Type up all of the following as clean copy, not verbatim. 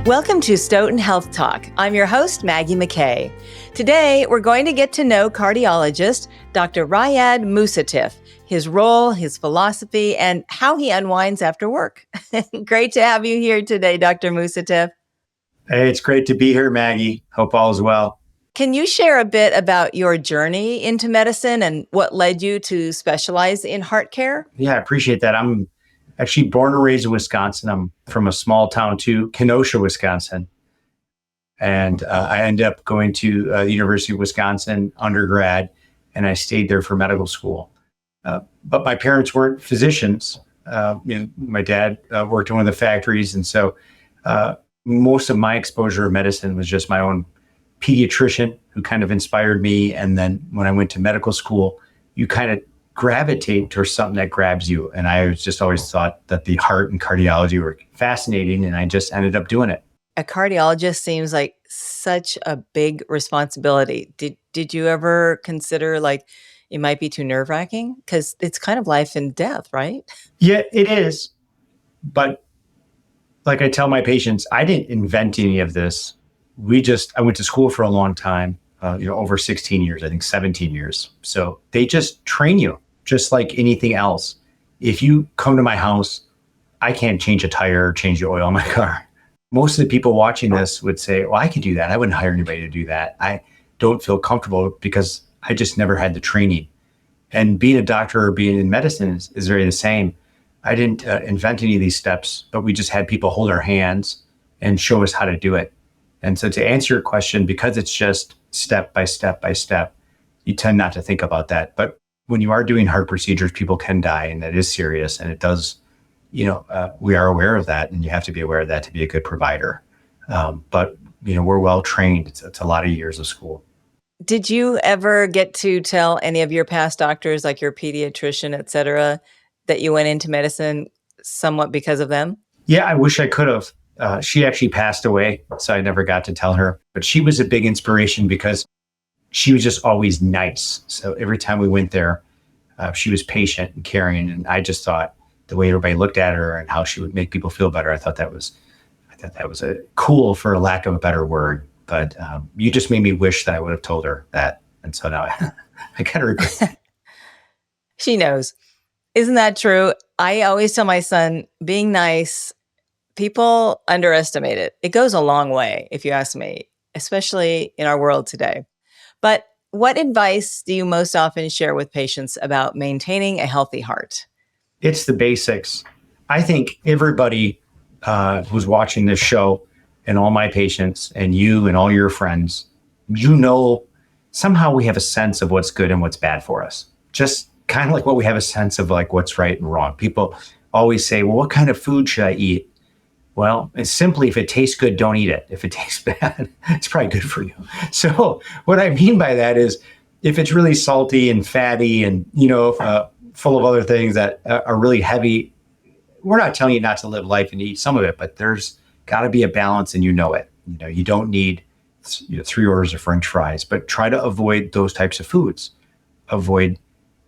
Welcome to Stoughton Health Talk. I'm your host, Maggie McKay. Today, we're going to get to know cardiologist Dr. Raaid Museitif, his role, his philosophy, and how he unwinds after work. Great to have you here today, Dr. Museitif. Hey, it's great to be here, Maggie. Hope all is well. Can you share a bit about your journey into medicine and what led you to specialize in heart care? Yeah, I appreciate that. I'm actually born and raised in Wisconsin. I'm from a small town to Kenosha, Wisconsin. And I ended up going to the University of Wisconsin undergrad, and I stayed there for medical school. But my parents weren't physicians. My dad worked in one of the factories. And so most of my exposure to medicine was just my own pediatrician who kind of inspired me. And then when I went to medical school, you kind of gravitate towards something that grabs you. And I just always thought that the heart and cardiology were fascinating, and I just ended up doing it. A cardiologist seems like such a big responsibility. Did you ever consider it might be too nerve-wracking? Because it's kind of life and death, right? Yeah, it is. But like I tell my patients, I didn't invent any of this. I went to school for a long time, over 16 years, I think 17 years. So they just train you just like anything else. If you come to my house, I can't change a tire or change the oil in my car. Most of the people watching this would say, well, I could do that. I wouldn't hire anybody to do that. I don't feel comfortable because I just never had the training. And being a doctor or being in medicine is very the same. I didn't invent any of these steps, but we just had people hold our hands and show us how to do it. And so to answer your question, because it's just step by step by step, you tend not to think about that. But when you are doing heart procedures, people can die, and that is serious. And it does, we are aware of that, and you have to be aware of that to be a good provider. But we're well trained. It's a lot of years of school. Did you ever get to tell any of your past doctors, like your pediatrician, et cetera, that you went into medicine somewhat because of them? Yeah, I wish I could have. She actually passed away, so I never got to tell her. But she was a big inspiration because she was just always nice. So every time we went there, she was patient and caring. And I just thought the way everybody looked at her and how she would make people feel better, I thought that was a cool, for lack of a better word. But you just made me wish that I would have told her that. And so now I kind of regret. She knows. Isn't that true? I always tell my son, being nice, people underestimate it. It goes a long way, if you ask me, especially in our world today. But what advice do you most often share with patients about maintaining a healthy heart? It's the basics. I think everybody who's watching this show, and all my patients and you and all your friends, somehow we have a sense of what's good and what's bad for us. Just kind of like what we have a sense of like what's right and wrong. People always say, well, what kind of food should I eat? Well, it's simply, if it tastes good, don't eat it. If it tastes bad, it's probably good for you. So what I mean by that is, if it's really salty and fatty and, full of other things that are really heavy, we're not telling you not to live life and eat some of it, but there's got to be a balance, and it. You don't need 3 orders of French fries, but try to avoid those types of foods. Avoid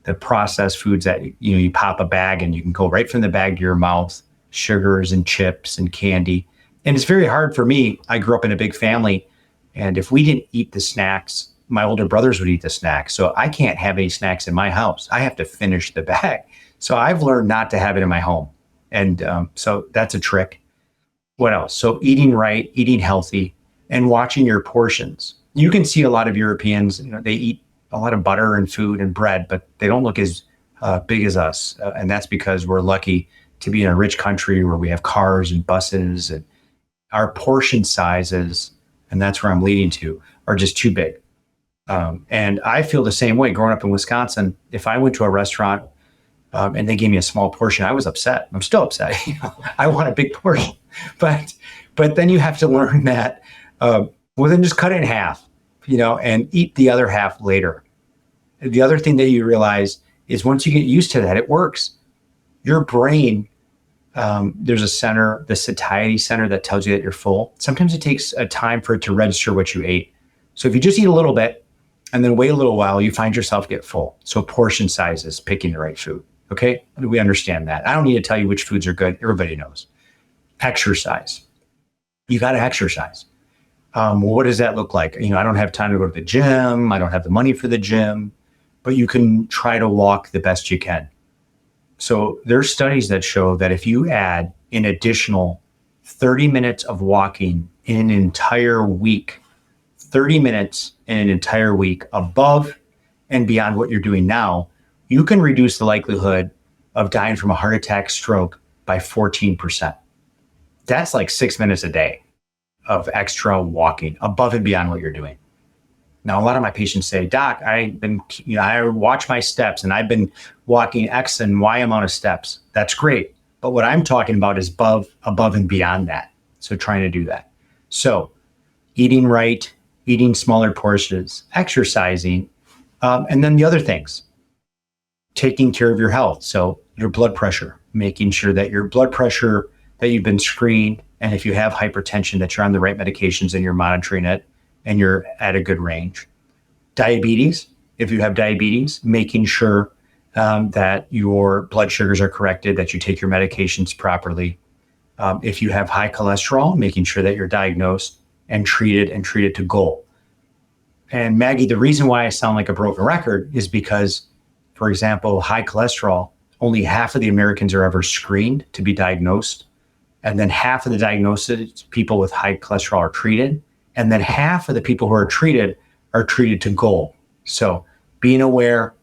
the processed foods that, you pop a bag and you can go right from the bag to your mouth. Sugars and chips and candy. And it's very hard for me. I grew up in a big family, and if we didn't eat the snacks, my older brothers would eat the snacks. So I can't have any snacks in my house. I have to finish the bag. So I've learned not to have it in my home. And so that's a trick. What else? So eating right, eating healthy, and watching your portions. You can see a lot of Europeans, they eat a lot of butter and food and bread, but they don't look as big as us. And that's because we're lucky to be in a rich country where we have cars and buses, and our portion sizes, and that's where I'm leading to, are just too big. And I feel the same way. Growing up in Wisconsin, if I went to a restaurant and they gave me a small portion, I was upset. I'm still upset. I want a big portion, but then you have to learn that, then just cut it in half, and eat the other half later. The other thing that you realize is, once you get used to that, it works. Your brain, there's a center, the satiety center, that tells you that you're full. Sometimes it takes a time for it to register what you ate. So if you just eat a little bit and then wait a little while, you find yourself get full. So portion sizes, picking the right food. Okay, we understand that. I don't need to tell you which foods are good. Everybody knows. Exercise. You got to exercise. What does that look like? I don't have time to go to the gym. I don't have the money for the gym, but you can try to walk the best you can. So there's studies that show that if you add an additional 30 minutes of walking in an entire week, 30 minutes in an entire week above and beyond what you're doing now, you can reduce the likelihood of dying from a heart attack, stroke by 14%. That's like 6 minutes a day of extra walking above and beyond what you're doing. Now, a lot of my patients say, Doc, I watch my steps and I've been walking X and Y amount of steps. That's great. But what I'm talking about is above and beyond that. So trying to do that. So eating right, eating smaller portions, exercising, and then the other things, taking care of your health. So your blood pressure, making sure that your blood pressure, that you've been screened, and if you have hypertension, that you're on the right medications and you're monitoring it and you're at a good range. Diabetes, if you have diabetes, making sure that your blood sugars are corrected, that you take your medications properly. If you have high cholesterol, making sure that you're diagnosed and treated to goal. And Maggie, the reason why I sound like a broken record is because, for example, high cholesterol, only half of the Americans are ever screened to be diagnosed. And then half of the diagnosis, people with high cholesterol are treated. And then half of the people who are treated to goal. So being aware,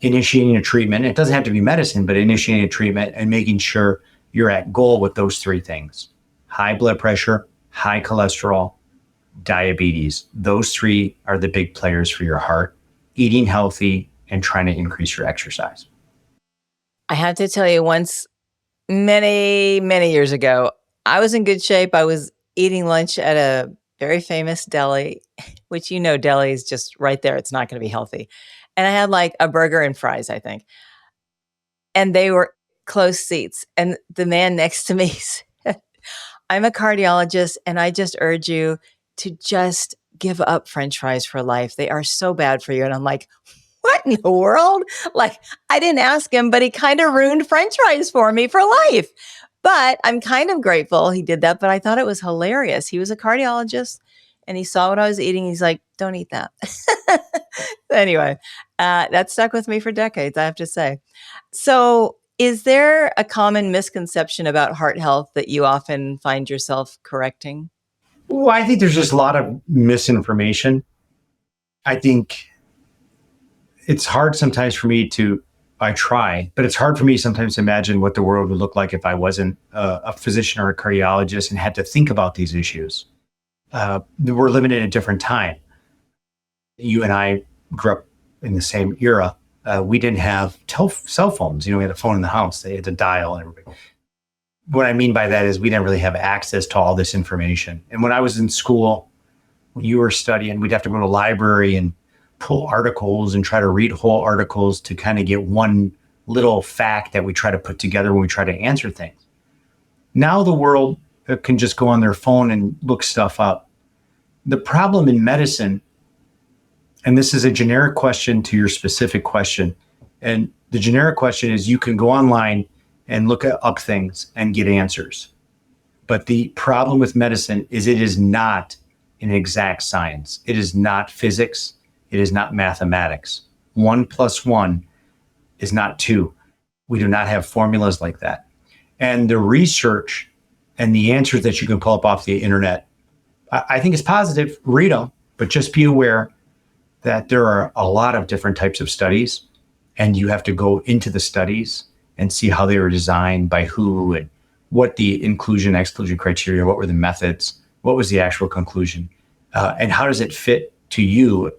initiating a treatment, it doesn't have to be medicine, but initiating a treatment and making sure you're at goal with those three things: high blood pressure, high cholesterol, diabetes. Those three are the big players for your heart. Eating healthy and trying to increase your exercise. I have to tell you, once, many, many years ago, I was in good shape. I was eating lunch at a very famous deli, which deli is just right there. It's not going to be healthy. And I had like a burger and fries, I think. And they were close seats. And the man next to me said, I'm a cardiologist, and I just urge you to just give up French fries for life. They are so bad for you. And I'm like, what in the world? Like, I didn't ask him, but he kind of ruined French fries for me for life. But I'm kind of grateful he did that. But I thought it was hilarious. He was a cardiologist and he saw what I was eating. He's like, don't eat that. Anyway, that stuck with me for decades, I have to say. So, is there a common misconception about heart health that you often find yourself correcting? Well, I think there's just a lot of misinformation. I think it's hard sometimes for me I try, but it's hard for me sometimes to imagine what the world would look like if I wasn't a physician or a cardiologist and had to think about these issues. We're living in a different time. You and I grew up in the same era. We didn't have cell phones. We had a phone in the house. They had to dial and everything. What I mean by that is we didn't really have access to all this information. And when I was in school, when you were studying, we'd have to go to the library and pull articles and try to read whole articles to kind of get one little fact that we try to put together when we try to answer things. Now the world can just go on their phone and look stuff up. The problem in medicine, and this is a generic question to your specific question, and the generic question is you can go online and look up things and get answers. But the problem with medicine is it is not an exact science. It is not physics. It is not mathematics. 1 + 1 is not 2. We do not have formulas like that. And the research and the answers that you can pull up off the internet, I think is positive. Read them, but just be aware that there are a lot of different types of studies, and you have to go into the studies and see how they were designed, by who, and what the inclusion, exclusion criteria, what were the methods, what was the actual conclusion, and how does it fit to you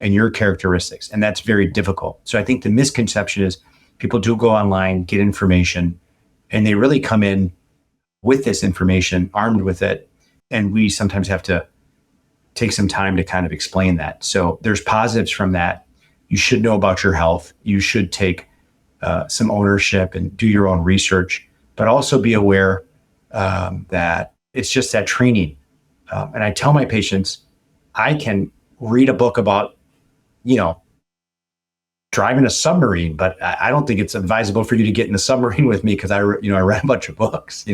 and your characteristics. And that's very difficult. So I think the misconception is people do go online, get information, and they really come in with this information, armed with it. And we sometimes have to take some time to kind of explain that. So there's positives from that. You should know about your health. You should take some ownership and do your own research, but also be aware that it's just that training. And I tell my patients, I can read a book about, drive in a submarine, but I don't think it's advisable for you to get in a submarine with me because I read a bunch of books.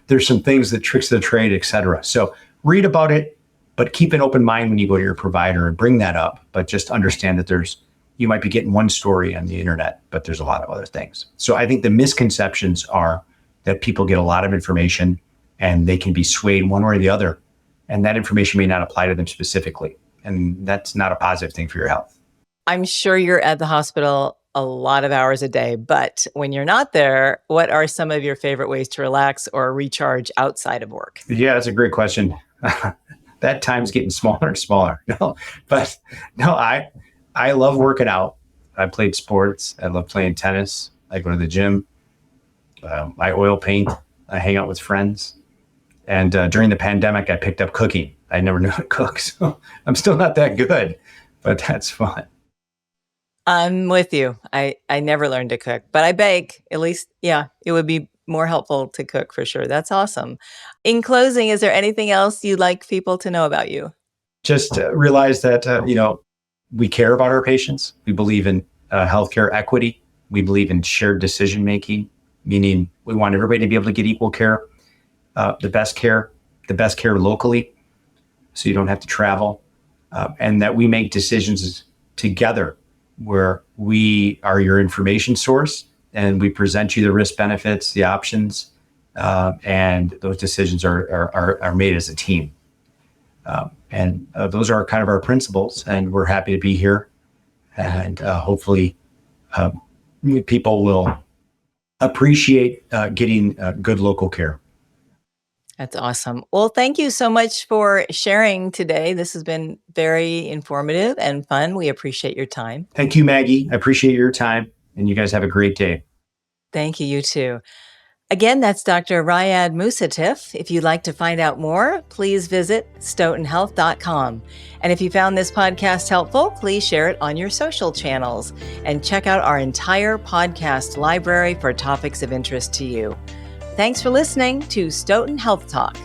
There's some things that tricks of the trade, et cetera. So read about it, but keep an open mind when you go to your provider and bring that up. But just understand that you might be getting one story on the internet, but there's a lot of other things. So I think the misconceptions are that people get a lot of information and they can be swayed one way or the other. And that information may not apply to them specifically. And that's not a positive thing for your health. I'm sure you're at the hospital a lot of hours a day, but when you're not there, what are some of your favorite ways to relax or recharge outside of work? Yeah, that's a great question. That time's getting smaller and smaller. I love working out. I played sports. I love playing tennis. I go to the gym. I oil paint. I hang out with friends. And during the pandemic, I picked up cooking. I never knew how to cook, so I'm still not that good, but that's fun. I'm with you. I never learned to cook, but I bake. At least, yeah, it would be more helpful to cook for sure. That's awesome. In closing, is there anything else you'd like people to know about you? Just realize that, we care about our patients. We believe in healthcare equity. We believe in shared decision making, meaning we want everybody to be able to get equal care, the best care locally, so you don't have to travel, and that we make decisions together where we are your information source and we present you the risk benefits, the options, and those decisions are made as a team. And those are kind of our principles, and we're happy to be here. And hopefully people will appreciate getting good local care. That's awesome. Well, thank you so much for sharing today. This has been very informative and fun. We appreciate your time. Thank you, Maggie. I appreciate your time, and you guys have a great day. Thank you, you too. Again, that's Dr. Raaid Museitif. If you'd like to find out more, please visit stoughtonhealth.com. And if you found this podcast helpful, please share it on your social channels and check out our entire podcast library for topics of interest to you. Thanks for listening to Stoughton Health Talk.